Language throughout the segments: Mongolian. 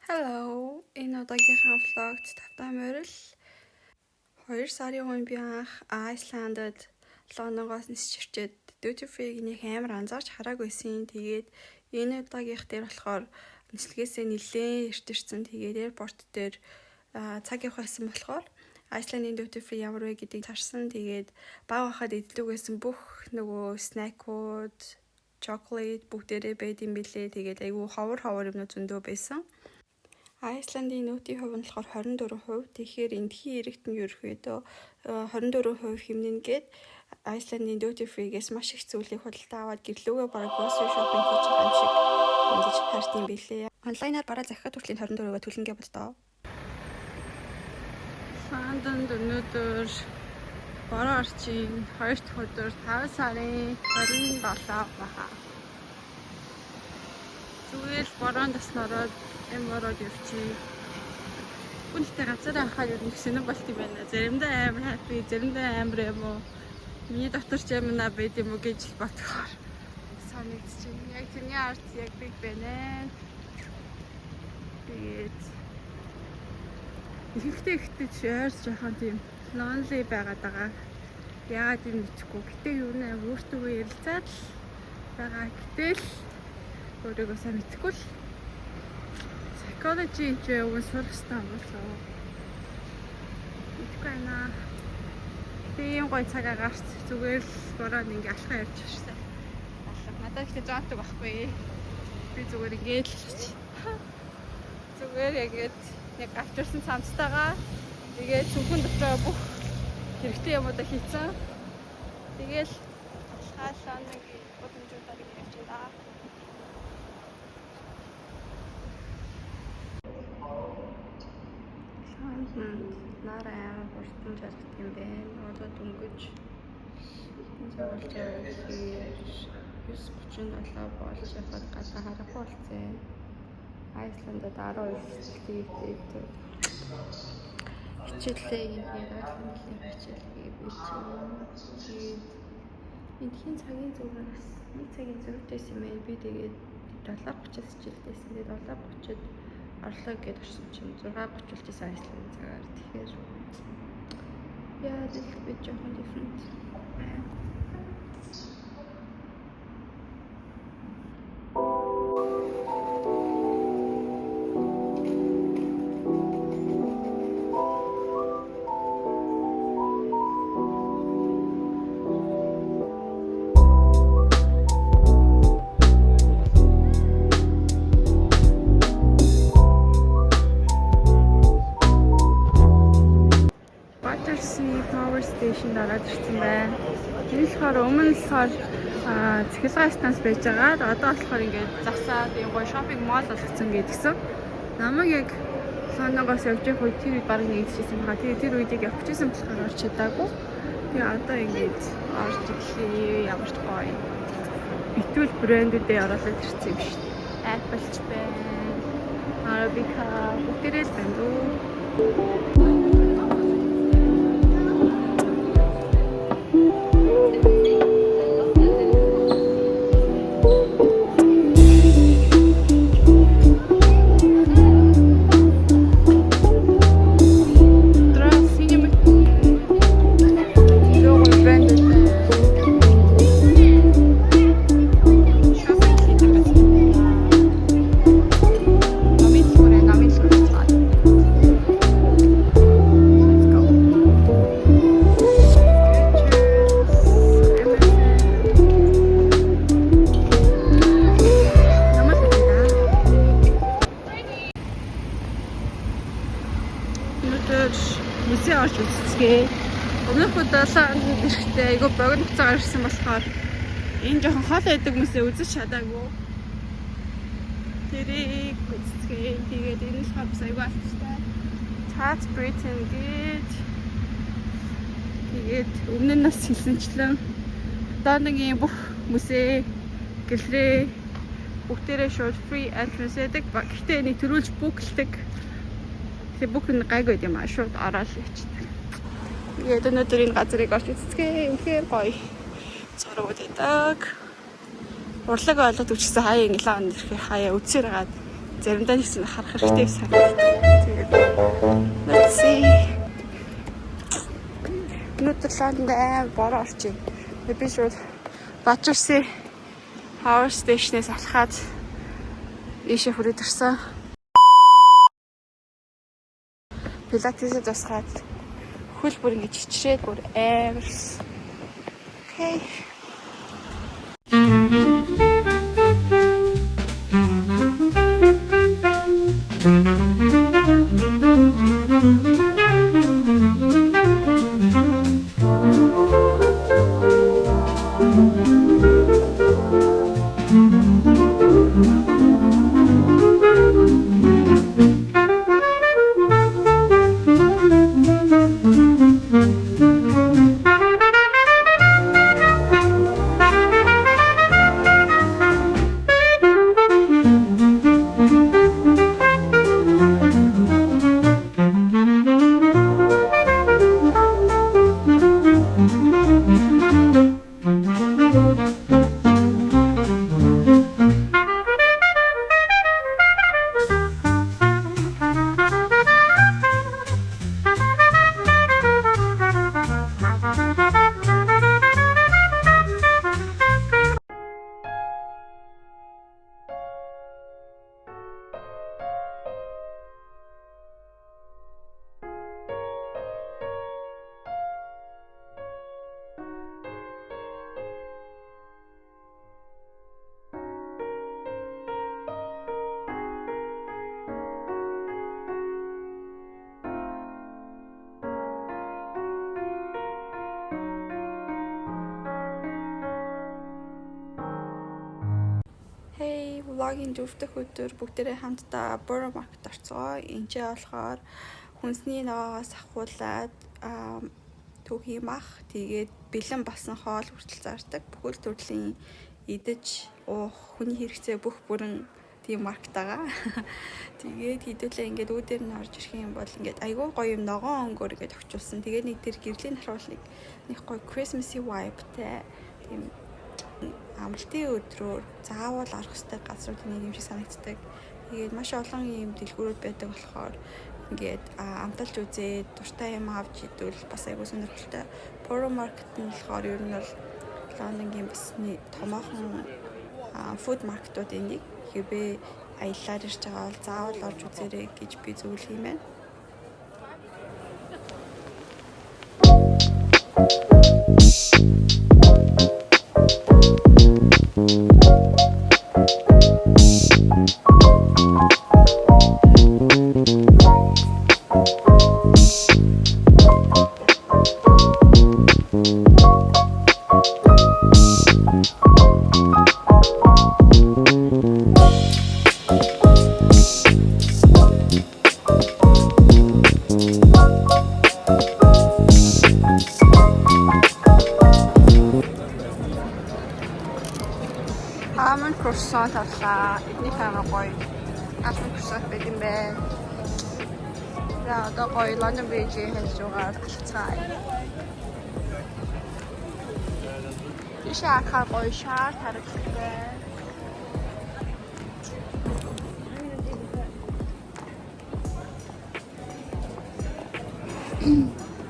Hello, энэ удаагийнхаа влогт тавтай морил 2 сарын өмнө би анх Айсландд Лондонгоос нисч ирчээд duty free-г нэг амар анзаарч хараагүйсэн. Тэгээд энэ удаагийнх дээр болохоор нислэгээсээ нэлээд эртэрсэн. Тэгээд аirport дээр цаг явах байсан болохоор Айсландын duty free ямар вэ гэдгийг харсан. Тэгээд баг байхад иддэг байсан бүх нөгөө снэкүүд, chocolate бүгдээрээ байд юм билээ. Тэгээд айгүй ховор юмнууд зөндөө байсан. Айсландын нөтийн хувь нь болохоор 24%. Тэгэхээр эндхийн иргэд нь ерөөхдөө 24% хэмнэн гээд Айсландын duty free-гээс маш их зүйлийг худалдаа аваад гэрлөөгөө бараг grocery shopping хийж байгаа юм шиг ингэж харт юм билээ. Онлайнаар бараа захиад хүртлийн 24%-аа төлөнгөө боддоо. Лондонд өнөөдөр бороо орчин 2 дахь өдөр 5 сарын 27 баха. Зүгээр бороонд таснараад эмороод явчих. Үнэхээр газар анхаад ер нь сонирхолт юм байна. Заримдаа амар happy, заримдаа амар юм уу. Миний дотор ч юм наа байд юм уу гэж бодохоор санагдчихэв. Яг тэрний арт яг биг байна. Тэгээд ихтэй чойрс жоохон тийм lonely байгаад байгаа. Яагаад юм мэдхгүй. Гэтэ юу нэ өөртөө ярилцаад л байгаа. Гэтэл өөрийгөө сайн мэдхгүй л psychology жоо сурах хэрэгтэй болоо. Итгэна. Тийм гой цаг агаарч зүгээр л бороод ингээ алхаа явж ирсэн. Надад ихтэй зоодог байхгүй. Би зүгээр ингээд зүгээр яг авчирсан цамцтайгаа тэгээд сүнхэн дотроо бүх хэрэгтэй юмудаа хийцэн. Тэгээл алхаалаа нэг бодомжуудаар явж байна. Нараа бүртэн жаргат юм байна. Одоо дөнгөж болж байгаа 9:37 болж яхад гадаа харах болцсон. Айсландд 12 дээд хичээлээ хийгээд Айсландын хичээлээ бичиж. Эндхийн цагийн зүгээс нэг цагийн зөрүүтэйс юм байна. Би тэгээд 7:30-аас хичээлдээсэн. Тэгээд 7:30-д орлоо гэдээ орсон чинь 6:30 болчихсон Айсландын цагаар. Тэгэхээр яа this bit жоохон different. Power station дараад ирсэн байна. Энэ болохоор өмнө нь болохоор цахилгаан станц байж байгаа. Одоо болохоор ингээд засаад юм гоо шопинг мол болгоцсон гэдгсэн. Намайг яг Лондонгоос явж явах үед тэр үед баг нэгдчихсэн байгаа. Тэр үед яг явчихсан болохоор орч чадаагүй. Тэгээ одоо ингээд орж ирлээ. Ямар ч гоё. Битүүл брэндүүдээ оруулаад ирсэн юм шүү дээ. Apple ч байна. Arabica бүгдээрээ л байна дөө. Музей орж үзцгээе. Өмнөх удаа ирэхдээ айгүй богино хугацаагаар ирсэн болохоор энэ жоохон хол байдаг мөсөө үзэж чадаагүй. Тэрийг үзцгээе. Тэгээд энэ л хавс айгүй алчтай. Chat Britain гээд тэгээд өмнө нь нас хэлсэнчлэн Лондонгийн бүх музей гэлрээ бүгдээрээ шууд free entrance гэдэг. Гэхдээ нэг төрүүлж бүгэлдэг. Тэгээ бүх нь гайгүй юм аа шууд ороод явчихдаг. Тэгээд өнөөдөр энэ газрыг орж үзцгээе. Үнэхээр гоё. Зургууд байдаг. Урлаг ойлголт үчсэн хаяа ингланд ирэхээр хаяа үдсээр гаад заримдаа нэгсэн харах хэрэгтэй санагдав. Тэгээд let's see. Өнөөдөр Лондонд бороо орчих. Би шууд Батчурси Power Station-ээс алхаад ийшээ хүрээд ирсэн. Пилатесээ дуусгаад хөл бүр ингэж чичрээд бүр амарс. Окей. Vlog-ийн дөрөвдөх өдөр бүгдээрээ хамтдаа Borough Market орцгоо. Энд ч болохоор хүнсний ногоогоос ахуулаад түүхий мах тэгээд бэлэн басан хоол хүртэл зардаг. Бүхэл төрлийн идэж уух хүний хэрэгцээ бүх бүрэн тийм маркет байгаа. Тэгээд хэдүүлээ ингээд үүдээр нь орж ирэх юм бол ингээд айгүй гоё юм ногоон өнгөөр ингээд өгчүүлсэн. Тэгээд нэг тэр гэрлийн харуулыг нэг гоё Christmassy vibe-тэй тийм амралтын өдрөөр заавал орох ёстой газрууд нэг юм шиг санагддаг. Тэгээд маш олон юм дэлгүүрүүд байдаг болохоор ингээд амталж үзээд дуртай юм авч идвэл бас айгүй сонирхолтой. Borough Market нь болохоор ер нь бол Лондонгийн бас томоохон food market-уудын нэг. Хэвээ аяллаар ирж байгаа бол заавал орж үзээрэй гэж би зөвлөх юм байна. Almond croissant авлаа. Эдний хамаа гоё. Almond croissant байт юм байна. За одоо гоё London Bridge-ийн хажуугаар алцгаая. Тийш ахаа гоё шар харагддаг.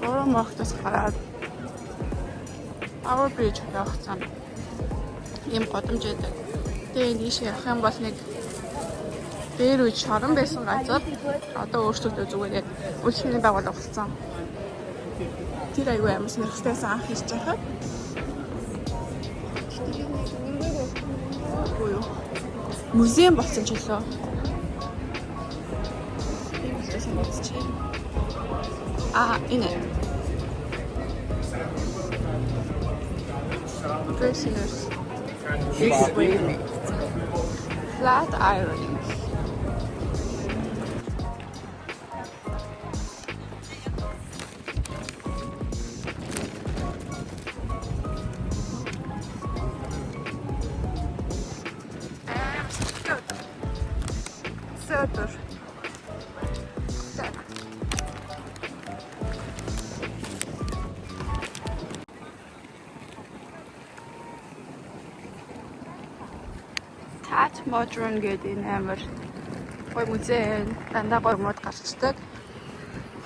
Borough Market-аас гараад Power Bridge явах цаана ийм годомж байдаг. Тэгээд ийш явах юм бол нэг дээр үе шорон байсан газар одоо өөрсдөө зүгээр яг үйлчлэгийн байгууллага болсон. Тэр аягүй амар сонирхолтойсэн анх хийж байхад. Музейм болсон ч лөө. Энэ prisoners experiment flat ironing. Sötür. Tat modern гэдэг амар гоё музей дандаа гоё мод гарчдаг.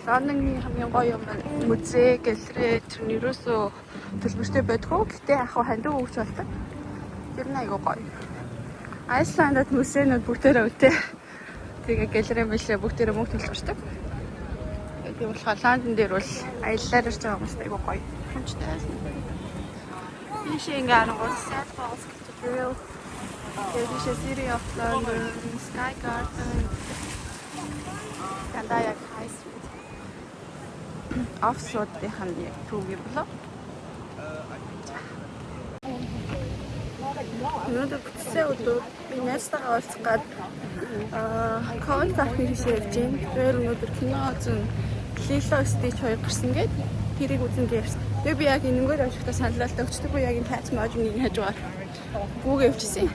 Лондонгийн хамгийн гоё юм музей, галерей тэр нь ерөөсөө төлбөртэй байдгүй. Гэтэ яг хандив өгч болдог. Тэр нь айгүй гоё. Айсландд музейнууд бүгдээрээ үтэй. Тэгээ галерей мэлээ бүгдээрээ мөнгө төлөвчдөг. Тийм болохоор Лондон дээр бол аяллаар ирж байгаа хүмүүс айгүй гоё. Хэмжтэй. Fishing and St. Paul's Cathedral, the City of London, Sky Garden, Gandaya High Street. Oxford-ийн яг төв юм болоо. Өнөөдөр бүтсэн өдөр би найзтайгаа уулзгаад Covent Garden хийшээ явж байна. Тэр өнөөдөр кино үзэн Lilo Stitch 2 гарсан гээд тэрийг үзэн гэрсэн. Тэгээ би яг энэгээр явчихдаа саналаа өгчдөг би яг энэ тайц мажны хажуугаар гүүгээ явчихсан.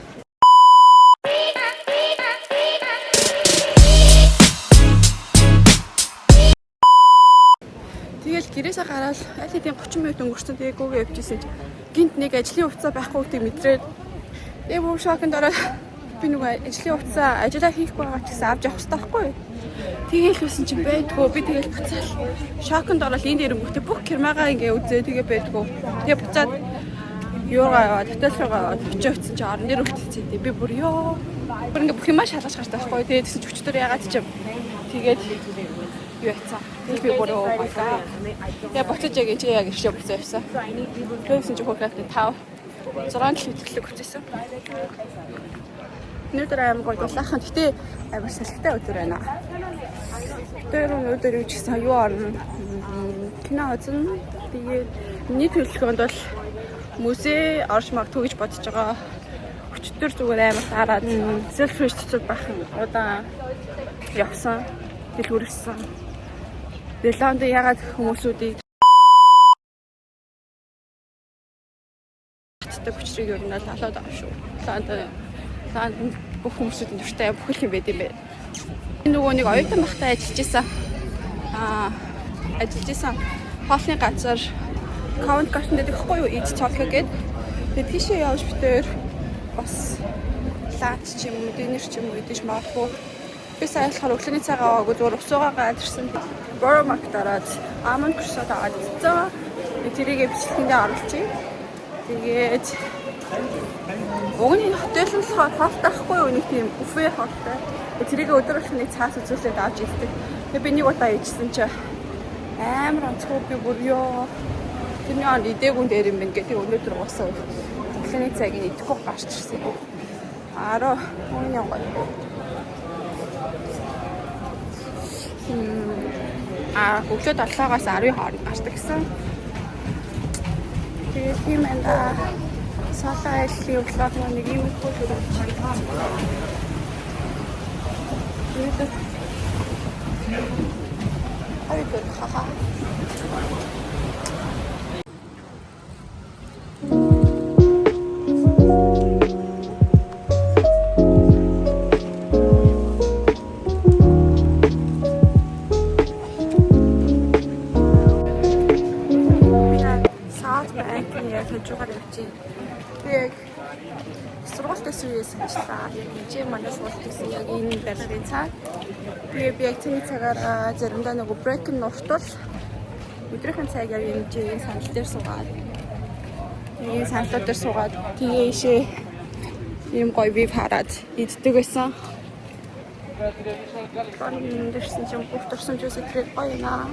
Тэгэл гэрээсээ гараад аль хэдийн 30 минут өнгөрсөн тэгээ гүүгээ явчихсан чи гинт нэг ажлын хувцас байхгүй гэдгийг мэдрээд тэгээ бүр шокнд ороод би нэг ажлын хувцас ажиллаа хийхгүй байгаа ч гэсэн авч явах хэрэгтэй байхгүй. Тэгээл хүсэн чинь байдгүй би тэгэл буцаал шокнд ороод энэ дээр өнгөтэй бүх кермагаа ингээ үзээ тэгээ байдгүй. Тэгээ буцаад юугаа яваад хотел руугаа яваад очиж өгсөн чи орон дээр үлдчихсэн. Би бүр ёо бүр ингээ бүх юмаа шалгаж гартай байхгүй. Тэгээ тэгсэн ч өчтөр ягаад ч юм тэгээд юу яцсан. Би бүр оо my god. Я буцаж яг иршээ буцаа явсан. Тэгсэн чи хөрхөд 5 6 км хүчээсэн. Өнөөдөр аим гоё дулаахан. Гэтэ амар салхитай өдөр байна. Тэр өнөөдөр юу ч гэсэн юу орно. Кино үзэн. Тэгээд миний төлөвлөгөөнд бол музей орж магадгүй гэж бодож байгаа. Өчтөр зүгээр амар дараад self-refresh цуцуд байх юм. Удаан явсан. Дэлгүрсэн. Лондон ягаад хүмүүсүүдийг татдаг хүчрийг ер нь талаад байгаа шүү. Лондон бүх хүмүүсүүд дуртай бүх юм байд юм бэ. Нөгөө нэг оюутан багтаа ажиллаж исэн хоолны газар Covent Garden дээр ихгүй юу Eat Talk гэдэг. Тэгээд тийшээ явж битээр бас лаач ч юм уу, динер ч юм уу идэж магадгүй. Би сая болохоор өглөөний цагаа аваагүй зүгээр усуугаа гадарсан. Borough Market дараад almond croissant аваад идсэн. Тэрийгээ бичлэгэндээ оруулчих. Тэгээд өгний хотел нь болохоор хоолтой ахгүй юу нэг тийм буфе хоолтой. Тэрийгээ өдөр болгоны цаас үзүүлээд авч ирдэг. Тэгээд би нэг удаа ичсэн чи амар онцгой би бүр ёо. Тэрний он идээгүн дээр юм байна гэдэг өнөөдөр уусаа өглөөний цагийг идэхгүй гарч ирсэн. 10 оны гоё. Өглөө 7-аас 10-ийн хооронд гардаг гэсэн. Тэгээд тийм байна. Солон айлын өглөө нэг юм хөө төрөж байна. Айдэр хаха. Сургуультайс үеэс ажиллаа. Жи манай сургуультайс яг энэ барилгын цаг. Би яг цэний цагаар заримдаа нөгөө брейк нь нуртвал өдрийнхөө цаг яг энэ жигийн сандал дээр суугаад энэ сандлууд дээр суугаад тэгээ ишээ ийм гоё вив хараад иддэг байсан. Энэ дэрсэн чинь бүх турсан жус итрээд гоё наа.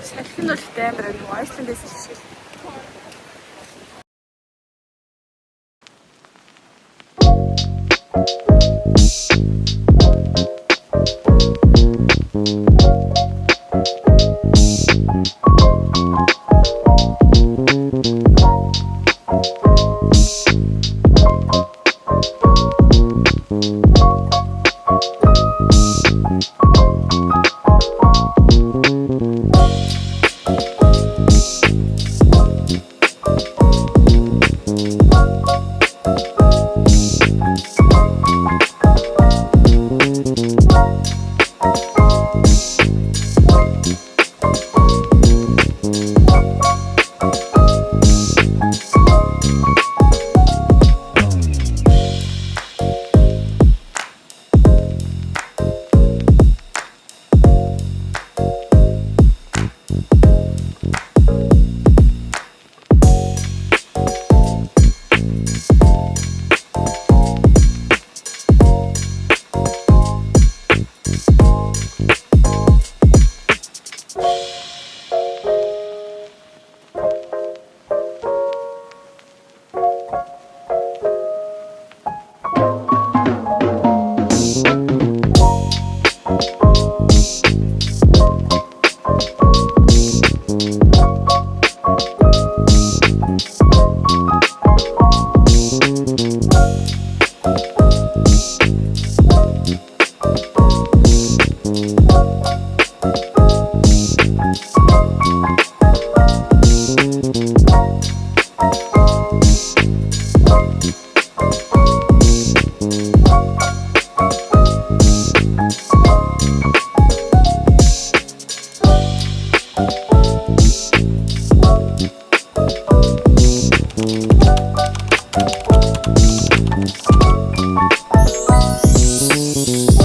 Салхин бол амар нэг Айсландээс хэлсэн.